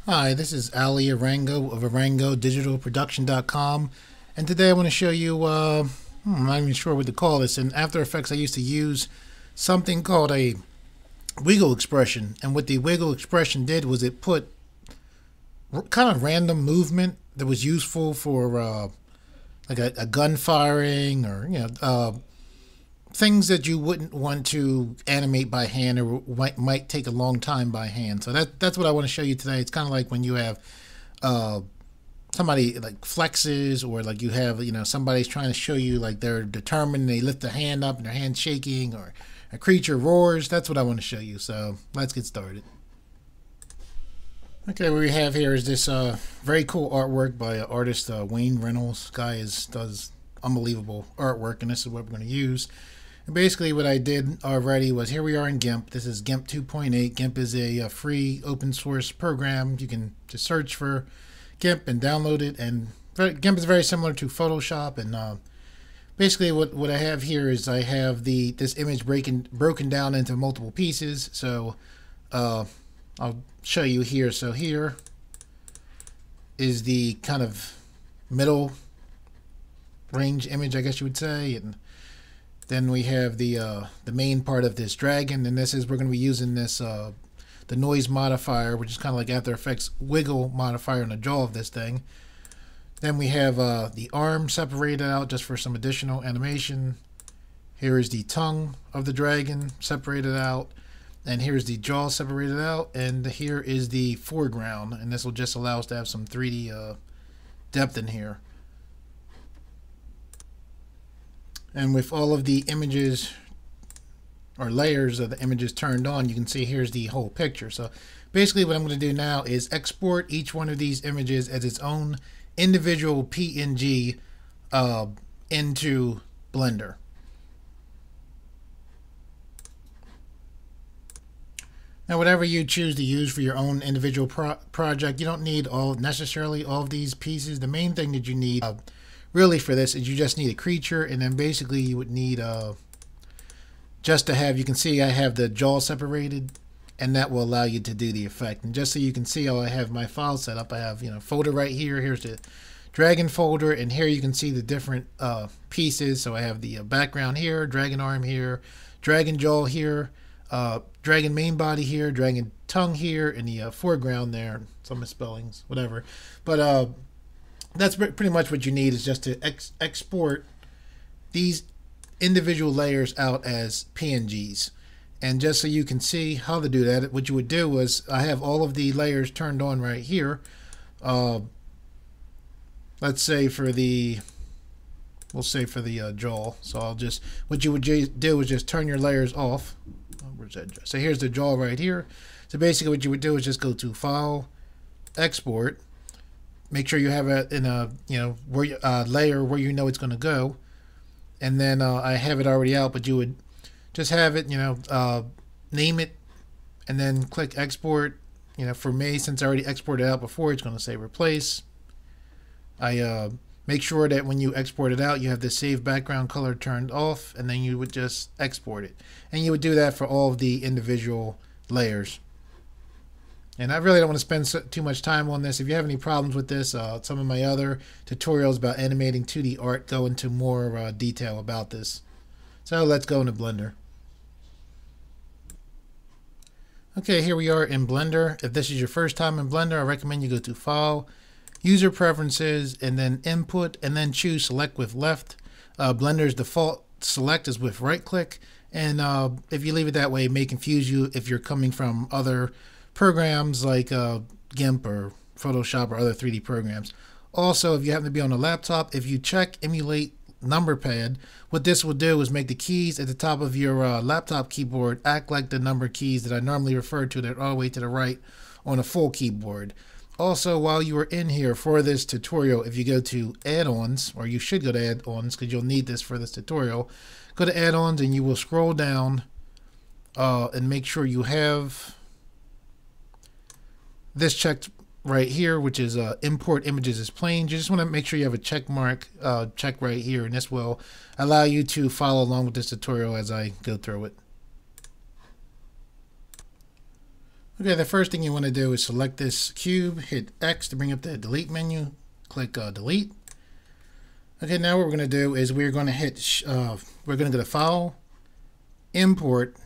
Hi, this is Alimayo Arango of ArangoDigitalProduction.com, and today I want to show you, I'm not even sure what to call this. In After Effects I used to use something called a wiggle expression, and what the wiggle expression did was it put kind of random movement that was useful for like a gun firing, or things that you wouldn't want to animate by hand, or might take a long time by hand. So that's what I want to show you today. It's kind of like when you have somebody like flexes, or like you have somebody's trying to show you like they're determined, and they lift the hand up and their hand's shaking, or a creature roars. That's what I want to show you. So let's get started. Okay, what we have here is this very cool artwork by artist Wayne Reynolds. Guy does unbelievable artwork, and this is what we're going to use. And basically what I did already was, here we are in Gimp. This is Gimp 2.8. Gimp is a free open source program. You can just search for Gimp and download it. And Gimp is very similar to Photoshop. And basically what I have here is I have this image broken down into multiple pieces. So I'll show you here. So here is the kind of middle range image, I guess you would say, and then we have the main part of this dragon, and we're going to be using this the noise modifier, which is kind of like After Effects wiggle modifier on the jaw of this thing. Then we have the arm separated out just for some additional animation. Here is the tongue of the dragon separated out, and here's the jaw separated out, and here is the foreground, and this will just allow us to have some 3D depth in here. And with all of the images or layers of the images turned on, you can see here's the whole picture. So basically what I'm going to do now is export each one of these images as its own individual PNG into Blender. Now, whatever you choose to use for your own individual project, you don't need necessarily all of these pieces. The main thing that you need really for this is you just need a creature, and then basically you would need just to have, you can see I have the jaw separated, and that will allow you to do the effect. And just so you can see how I have my file set up, I have folder right here. Here's the dragon folder, and here you can see the different pieces. So I have the background here, dragon arm here, dragon jaw here, dragon main body here, dragon tongue here, and the foreground there. Some misspellings, whatever. But that's pretty much what you need, is just to export these individual layers out as PNGs. And just so you can see how to do that, what you would do was, I have all of the layers turned on right here. Let's say for the, we'll say for the jaw. So what you would do is just turn your layers off. Where's that? So here's the jaw right here. So basically what you would do is just go to File, Export. Make sure you have it in a layer where it's going to go, and then I have it already out, but you would just have it name it, and then click export. For me, since I already exported it out before, it's going to say replace. I make sure that when you export it out, you have the save background color turned off, and then you would just export it, and you would do that for all of the individual layers. And I really don't want to spend too much time on this. If you have any problems with this, some of my other tutorials about animating 2D art go into more detail about this. So let's go into Blender. Okay, here we are in Blender. If this is your first time in Blender, I recommend you go to File, User Preferences, and then Input, and then choose Select with Left. Blender's default select is with right click, and if you leave it that way, it may confuse you if you're coming from other programs like Gimp or Photoshop or other 3D programs. Also, if you happen to be on a laptop, if you check Emulate Number Pad, what this will do is make the keys at the top of your laptop keyboard act like the number keys that I normally refer to, that are all the way to the right on a full keyboard. Also, while you are in here for this tutorial, if you go to Add-ons, or you should go to Add-ons because you'll need this for this tutorial, go to Add-ons and you will scroll down and make sure you have this checked right here, which is import images as plain. You just want to make sure you have a check mark check right here, and this will allow you to follow along with this tutorial as I go through it. Okay, the first thing you want to do is select this cube, hit X to bring up the delete menu, click delete. Okay, now what we're going to do is we're going to hit, we're going to go to File, Import,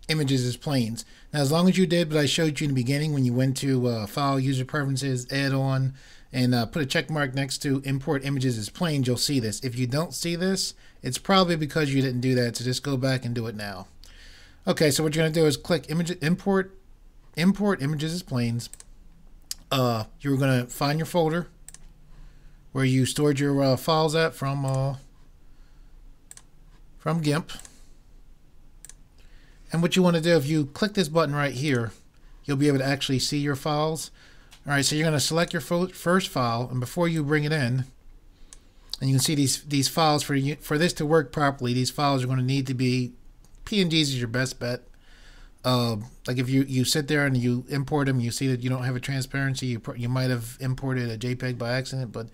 Images as Planes. Now, as long as you did what I showed you in the beginning when you went to File, User Preferences, Add On, and put a check mark next to Import Images as Planes, you'll see this. If you don't see this, it's probably because you didn't do that, so just go back and do it now. Okay, so what you're going to do is click Import Images as Planes. You're going to find your folder where you stored your files at from Gimp. And what you want to do, if you click this button right here, you'll be able to actually see your files. All right, so you're going to select your first file, and before you bring it in, and you can see these files, for this to work properly, these files are going to need to be PNGs is your best bet. Like if you sit there and you import them, you see that you don't have a transparency, you might have imported a JPEG by accident. But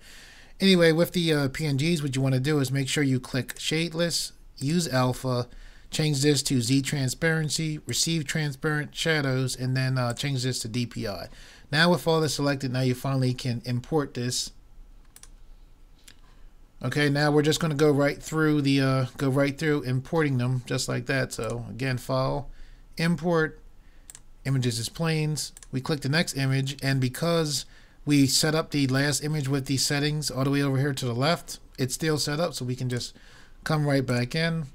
anyway, with the PNGs, what you want to do is make sure you click shadeless, use alpha, change this to Z transparency, receive transparent shadows, and then change this to DPI. Now with all this selected, now you finally can import this. Okay, now we're just going to go right through importing them just like that. So again, File, Import, Images as Planes. We click the next image, and because we set up the last image with these settings all the way over here to the left, it's still set up, so we can just come right back in.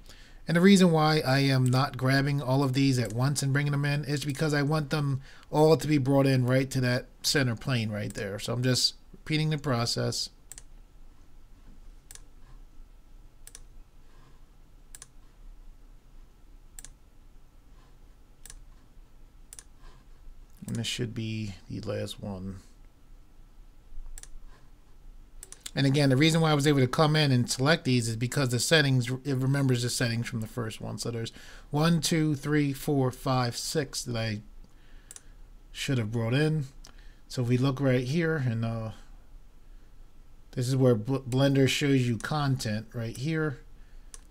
And the reason why I am not grabbing all of these at once and bringing them in is because I want them all to be brought in right to that center plane right there. So I'm just repeating the process. And this should be the last one. And again, the reason why I was able to come in and select these is because the settings, it remembers the settings from the first one. So there's 1, 2, 3, 4, 5, 6 that I should have brought in. So if we look right here, and this is where Blender shows you content right here.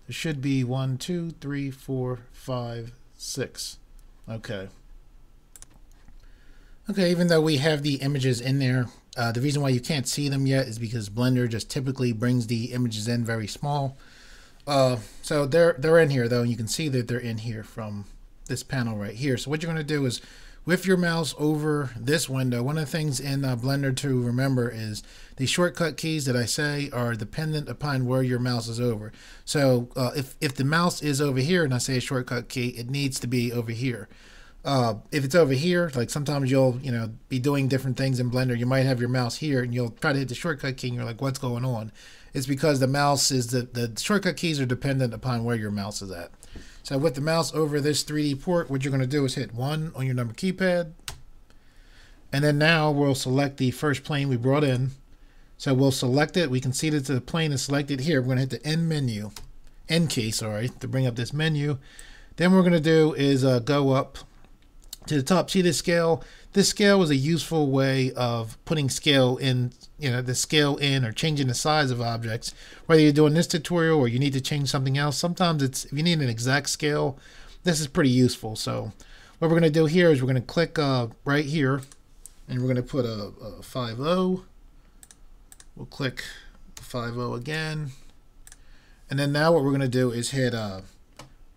There should be 1, 2, 3, 4, 5, 6. Okay. Okay, even though we have the images in there, the reason why you can't see them yet is because Blender just typically brings the images in very small. So they're in here though, and you can see that they're in here from this panel right here. So what you're going to do is, with your mouse over this window, one of the things in Blender to remember is the shortcut keys that I say are dependent upon where your mouse is over. So if the mouse is over here and I say a shortcut key, it needs to be over here. If it's over here, like sometimes you'll be doing different things in Blender, you might have your mouse here and you'll try to hit the shortcut key and you're like, what's going on? It's because the mouse is the shortcut keys are dependent upon where your mouse is at. So with the mouse over this 3D port, what you're going to do is hit 1 on your number keypad, and then now we'll select the first plane we brought in. So we'll select it, we can see that the plane is selected here. We're going to hit the N key, to bring up this menu. Then what we're going to do is go up to the top. See this scale? This scale is a useful way of putting scale in, the scale in or changing the size of objects. Whether you're doing this tutorial or you need to change something else, sometimes if you need an exact scale, this is pretty useful. So what we're going to do here is we're going to click right here, and we're going to put a 5.0. We'll click 5.0 again. And then now what we're going to do is hit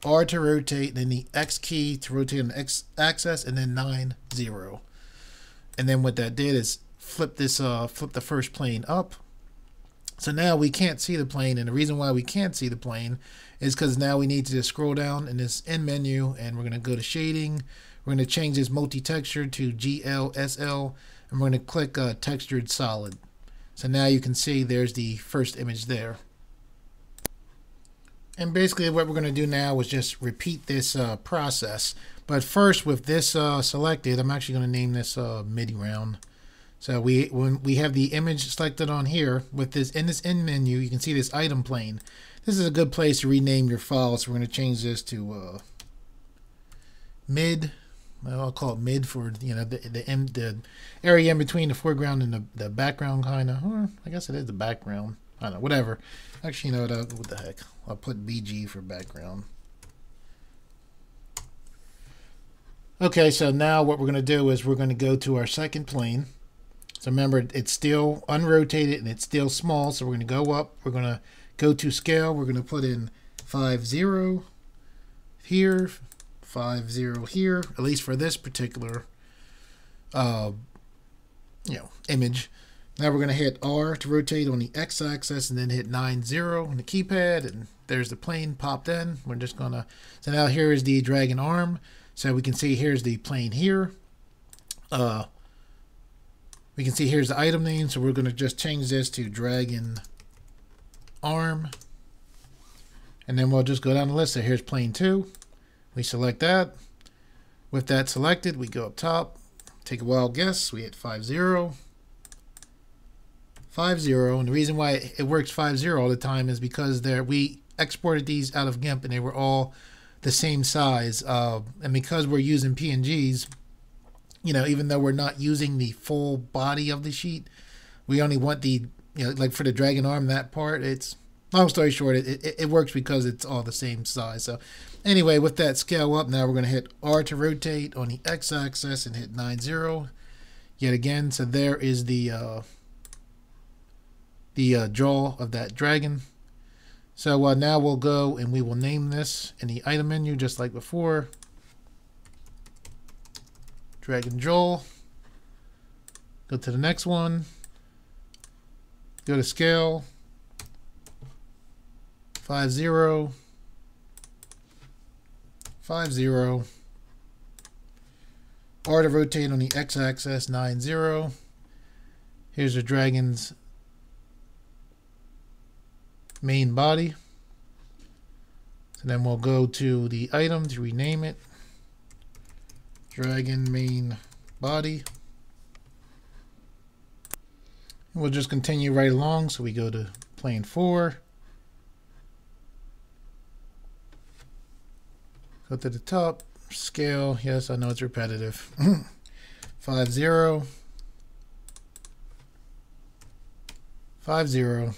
R to rotate, then the X key to rotate on the X axis, and then 9.0. And then what that did is flip the first plane up. So now we can't see the plane, and the reason why we can't see the plane is because now we need to just scroll down in this N menu, and we're going to go to shading. We're going to change this multi-texture to GLSL, and we're going to click textured solid. So now you can see there's the first image there. And basically what we're going to do now is just repeat this process. But first, with this selected, I'm actually going to name this MIDI round. So when we have the image selected on here, with this in this end menu, you can see this item plane. This is a good place to rename your file. So we're going to change this to mid. Well, I'll call it mid for the area in between the foreground and the background, kind of. I guess it is the background. I don't know, whatever. Actually, what the heck? I'll put BG for background. Okay, so now what we're going to do is we're going to go to our second plane. So remember, it's still unrotated and it's still small, so we're going to go up. We're going to go to scale. We're going to put in 5, 0 here, 5, 0 here, at least for this particular image. Now we're going to hit R to rotate on the x-axis and then hit 9, 0 on the keypad, and there's the plane popped in. We're just going to, so now here is the dragon arm. So we can see here's the plane here. We can see here's the item name, so we're going to just change this to dragon arm. And then we'll just go down the list. So here's plane 2. We select that. With that selected, we go up top, take a wild guess. We hit 5, 0. 5, 0. And the reason why it works 5, 0 all the time is because we exported these out of Gimp and they were all the same size. And because we're using PNGs, even though we're not using the full body of the sheet, we only want the, like for the dragon arm, that part, it's, long story short, it works because it's all the same size. So anyway, with that scale up, now we're going to hit R to rotate on the x-axis and hit 9, 0 yet again. So there is the jaw of that dragon. So now we'll go and we will name this in the item menu just like before. Dragon Joel. Go to the next one. Go to scale. 5, 0. 5, 0. R to rotate on the x-axis, 9, 0. Here's the dragon's main body. So then we'll go to the item to rename it. Dragon main body. And we'll just continue right along. So we go to plane 4. Go to the top. Scale. Yes, I know it's repetitive. 5, 0. 5, 0.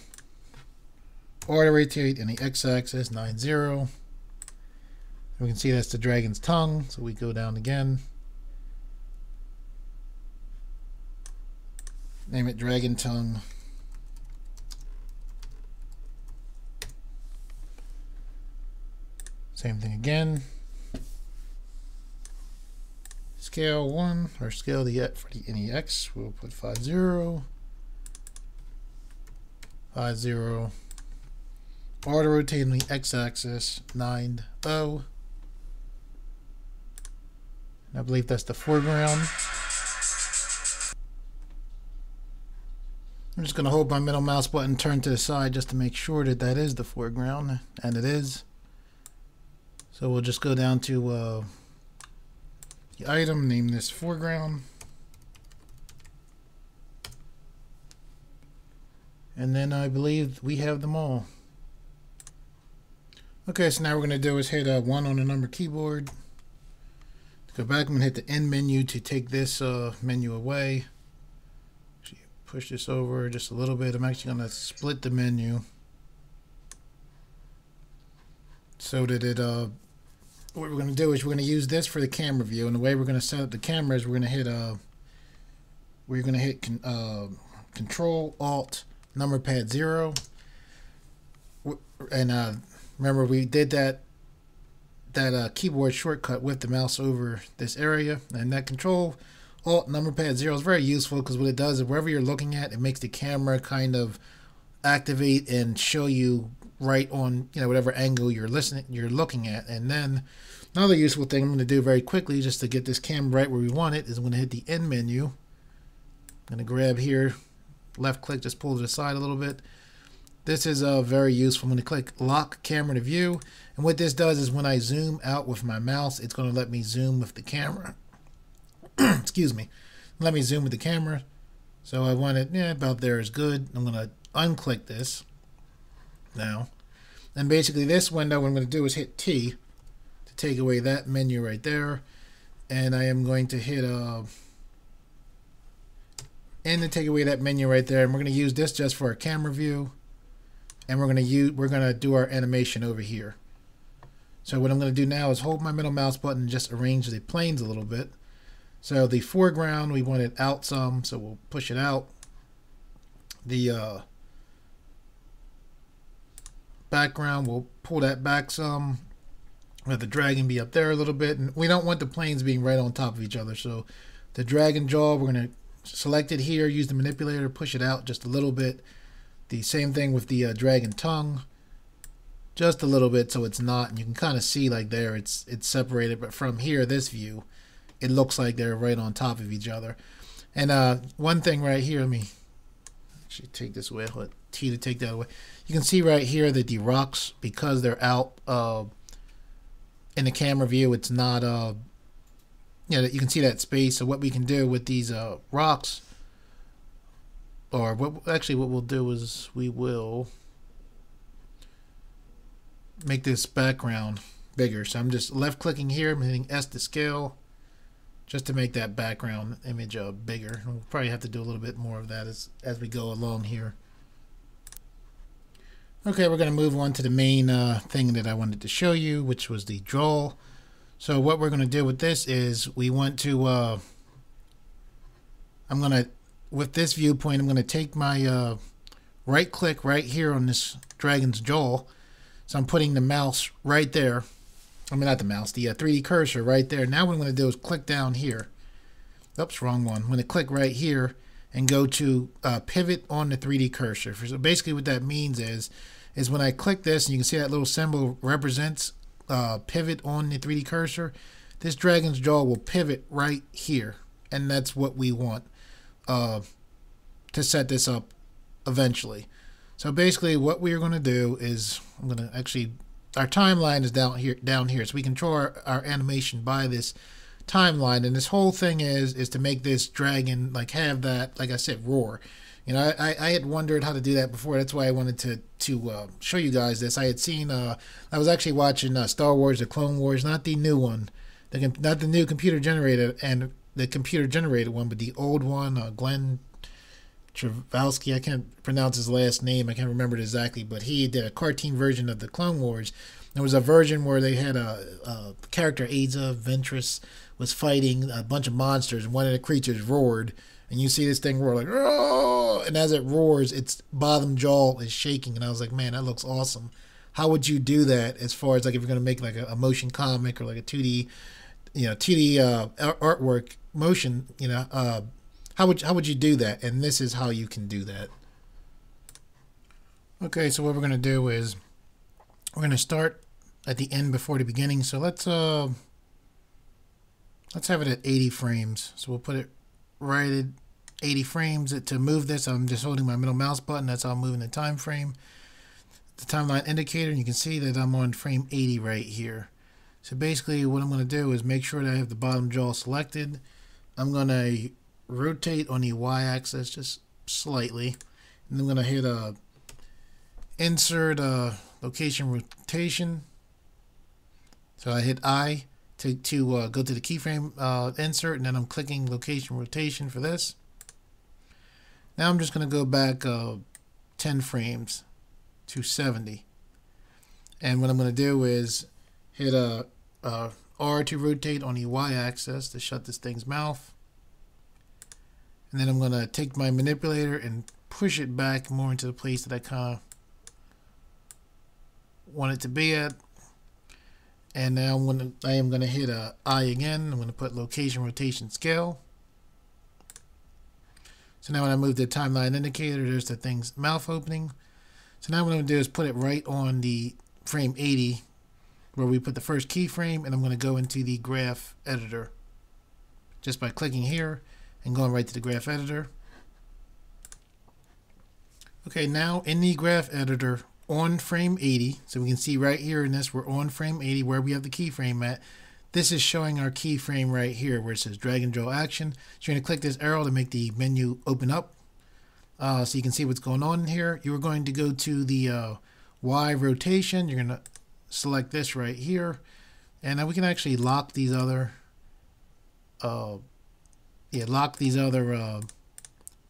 R to rotate in the x-axis, 9, 0. We can see that's the dragon's tongue, so we go down again. Name it dragon tongue. Same thing again. Scale 1, or scale for the NEX, we'll put 5, 0. 5, 0. R to rotate on the x-axis, 9, 0. I believe that's the foreground. I'm just going to hold my middle mouse button, turn to the side just to make sure that that is the foreground, and it is. So we'll just go down to the item, name this foreground. And then I believe we have them all. Okay, so now what we're going to do is hit 1 on the number keyboard. Go back, I'm going to hit the end menu to take this menu away. Actually, push this over just a little bit. I'm actually going to split the menu so that it, what we're going to do is we're going to use this for the camera view. And the way we're going to set up the camera is we're going to hit Control Alt number pad 0. And remember we did that keyboard shortcut with the mouse over this area, and that Control Alt number pad 0 is very useful because what it does is wherever you're looking at, it makes the camera kind of activate and show you right on whatever angle you're looking at. And then another useful thing I'm going to do very quickly just to get this camera right where we want it is I'm going to hit the end menu. I'm going to grab here, left click, just pull to the side a little bit. This is very useful. I'm going to click lock camera to view, and what this does is when I zoom out with my mouse, it's going to let me zoom with the camera. Excuse me. Let me zoom with the camera. So I want it, about there is good. I'm going to unclick this now. And basically this window, what I'm going to do is hit T to take away that menu right there. And I am going to hit N to take away that menu right there. And we're going to use this just for our camera view. And we're going to do our animation over here. So what I'm going to do now is hold my middle mouse button and just arrange the planes a little bit. So the foreground, we want it out some, so we'll push it out. The background, we'll pull that back some. Let the dragon be up there a little bit. And we don't want the planes being right on top of each other. So the dragon jaw, we're going to select it here, use the manipulator, push it out just a little bit. The same thing with the dragon tongue. Just a little bit so it's not, and you can kind of see like there it's separated, but from here, this view, it looks like they're right on top of each other. And one thing right here, let me actually take this away, let T to take that away. You can see right here that the rocks, because they're out in the camera view, it's not, you know, you can see that space. So what we can do with these rocks, or what we'll do is we will make this background bigger. So I'm just left clicking here, I'm hitting S to scale just to make that background image bigger. We'll probably have to do a little bit more of that as we go along here. Okay, we're going to move on to the main thing that I wanted to show you, which was the draw. So what we're going to do with this is we want to with this viewpoint, I'm going to take my right click right here on this dragon's jaw. So I'm putting the mouse right there. I mean, not the mouse, the 3D cursor right there. Now what I'm going to do is click down here. Oops, wrong one. I'm going to click right here and go to pivot on the 3D cursor. So basically what that means is when I click this, and you can see that little symbol represents pivot on the 3D cursor, this dragon's jaw will pivot right here. And that's what we want to set this up eventually. So basically what we're going to do is, I'm going to actually, our timeline is down here. So we control our animation by this timeline. And this whole thing is to make this dragon like have that, like I said, roar. You know, I had wondered how to do that before. That's why I wanted to show you guys this. I had seen, I was actually watching Star Wars, the Clone Wars, not the new one, not the new computer generated and the computer generated one, but the old one, Glenn Travalsky, I can't pronounce his last name, I can't remember it exactly, but he did a cartoon version of the Clone Wars. There was a version where they had a character, Aza Ventress, was fighting a bunch of monsters, and one of the creatures roared, and you see this thing roar like, oh! And as it roars, its bottom jaw is shaking, and I was like, man, that looks awesome. How would you do that as far as like if you're going to make like a motion comic or like a 2D, you know, 2D artwork motion, you know, how would you do that? And this is how you can do that. Okay, so what we're going to do is we're going to start at the end before the beginning. So let's have it at 80 frames. So we'll put it right at 80 frames. To move this, I'm just holding my middle mouse button. That's how I'm moving the time frame. The timeline indicator, and you can see that I'm on frame 80 right here. So basically what I'm going to do is make sure that I have the bottom jaw selected. I'm going to rotate on the y-axis just slightly, and I'm going to hit insert location rotation. So I hit I to go to the keyframe insert, and then I'm clicking location rotation for this. Now I'm just going to go back 10 frames to 70, and what I'm going to do is hit R to rotate on the y-axis to shut this thing's mouth. And then I'm going to take my manipulator and push it back more into the place that I kind of want it to be at. And now I am going to hit I again. I'm going to put location rotation scale. So now when I move the timeline indicator, there's the thing's mouth opening. So now what I'm going to do is put it right on the frame 80 where we put the first keyframe, and I'm going to go into the graph editor just by clicking here and going right to the graph editor. Okay, now in the graph editor on frame 80, so we can see right here in this, we're on frame 80 where we have the keyframe at. This is showing our keyframe right here where it says drag and draw action. So you're going to click this arrow to make the menu open up so you can see what's going on in here. You're going to go to the Y rotation. You're going to select this right here, and now we can actually lock these other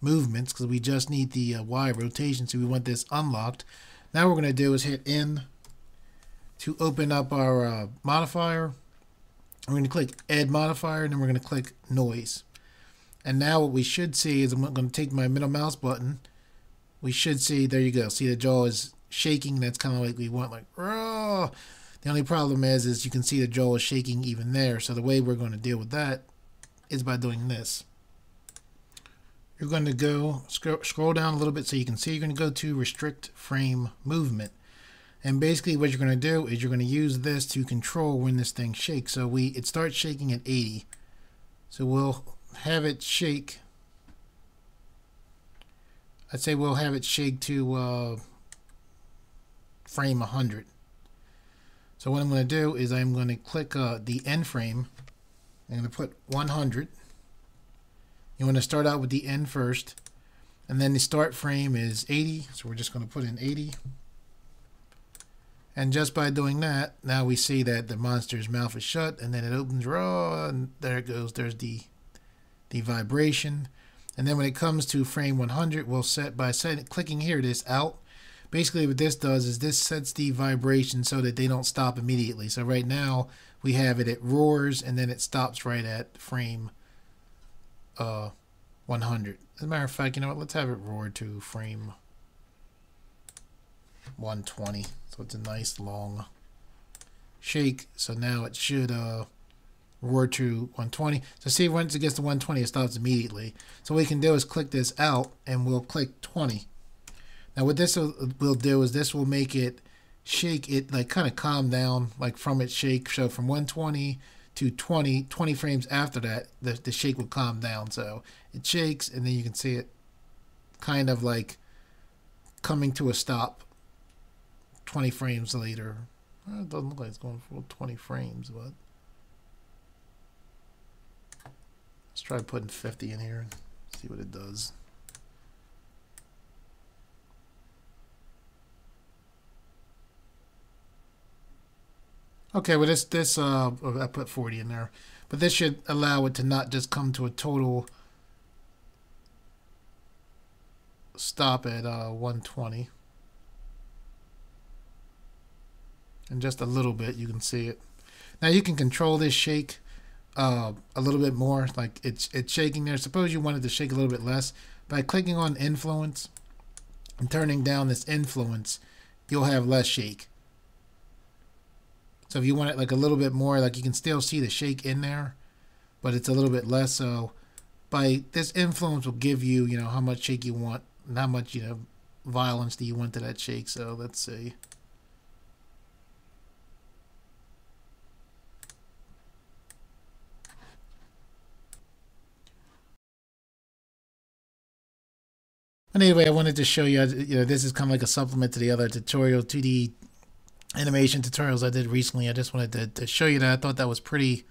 movements because we just need the Y rotation, so we want this unlocked. Now what we're going to do is hit N to open up our modifier. We're going to click Add Modifier, and then we're going to click Noise. And now what we should see is I'm going to take my middle mouse button. We should see, there you go. See the jaw is shaking. That's kind of like we want, like, raw. The only problem is you can see the jaw is shaking even there. So the way we're going to deal with that is by doing this. You're going to go scroll down a little bit so you can see. You're going to go to Restrict Frame Movement. And basically what you're going to do is you're going to use this to control when this thing shakes. So it starts shaking at 80. So we'll have it shake. I'd say we'll have it shake to frame 100. So what I'm going to do is I'm going to click the end frame. I'm going to put 100. You want to start out with the end first. And then the start frame is 80. So we're just going to put in 80. And just by doing that, now we see that the monster's mouth is shut, and then it opens raw, and there it goes. There's the vibration. And then when it comes to frame 100, we'll set by clicking here this out. Basically what this does is this sets the vibration so that they don't stop immediately. So right now we have it roars, and then it stops right at frame 100. As a matter of fact, you know what? Let's have it roar to frame 120. So it's a nice long shake. So now it should roar to 120. So see, once it gets to 120, it stops immediately. So what we can do is click this out, and we'll click 20. Now what this will do is this will make it shake, it like kind of calm down, like from its shake. So from 120 to 20 frames after that, the shake will calm down. So it shakes, and then you can see it kind of like coming to a stop 20 frames later. Well, it doesn't look like it's going for 20 frames, but let's try putting 50 in here and see what it does. Okay, well this I put 40 in there, but this should allow it to not just come to a total stop at 120. And just a little bit, you can see it. Now you can control this shake a little bit more, like it's shaking there. Suppose you wanted to shake a little bit less. By clicking on influence and turning down this influence, you'll have less shake. So if you want it like a little bit more, like you can still see the shake in there, but it's a little bit less. So by this influence will give you, you know, how much shake you want and how much, you know, violence do you want to that shake. So let's see. And anyway, I wanted to show you, you know, this is kind of like a supplement to the other tutorial, 2D animation tutorials I did recently. I just wanted to show you that. I thought that was pretty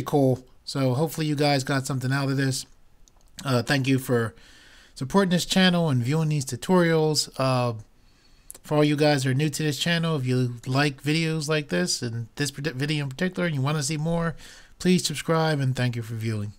cool. So hopefully you guys got something out of this. Thank you for supporting this channel and viewing these tutorials. For all you guys who are new to this channel, if you like videos like this and this video in particular and you want to see more, please subscribe, and thank you for viewing.